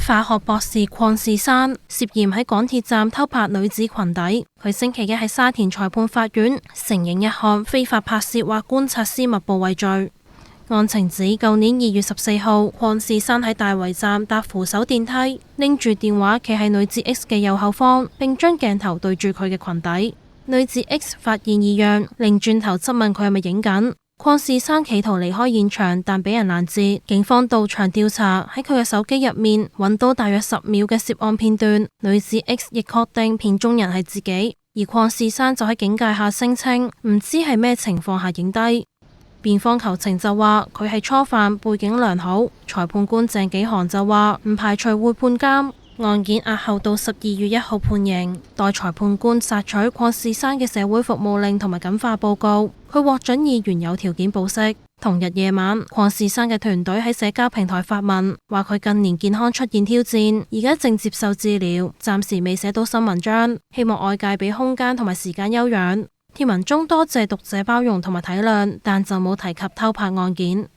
化學博士鄺士珊涉嫌喺港鐵站偷拍女子裙底。佢星期一喺沙田裁判法院承認一項非法拍攝或觀察私密部位罪。案情指，舊年2月14號，鄺士珊喺大圍站搭扶手電梯，拎住電話企喺女子 X 嘅右後方，並將鏡頭對住佢嘅裙底。女子 X 發現異樣，擰轉頭質問佢係咪影緊。鄺士珊企圖離開現場，但俾人攔截。警方到場調查，喺佢嘅手機入面揾到大約10秒嘅涉案片段。女子 X 亦確定片中人係自己，而鄺士珊就喺警戒下聲稱唔知係咩情況下影低。辯方求情就話佢係初犯，背景良好。裁判官鄭紀涵就話唔排除會判監。案件押後到12月1號判刑，待裁判官索取鄺士珊嘅社會服務令同埋感化報告，佢獲准以原有條件保釋。同日夜晚，鄺士珊嘅團隊喺社交平台發文，話佢近年健康出現挑戰，而家正接受治療，暫時未寫到新文章，希望外界俾空間同埋時間休養。貼文中多謝讀者包容同埋體諒，但就冇提及偷拍案件。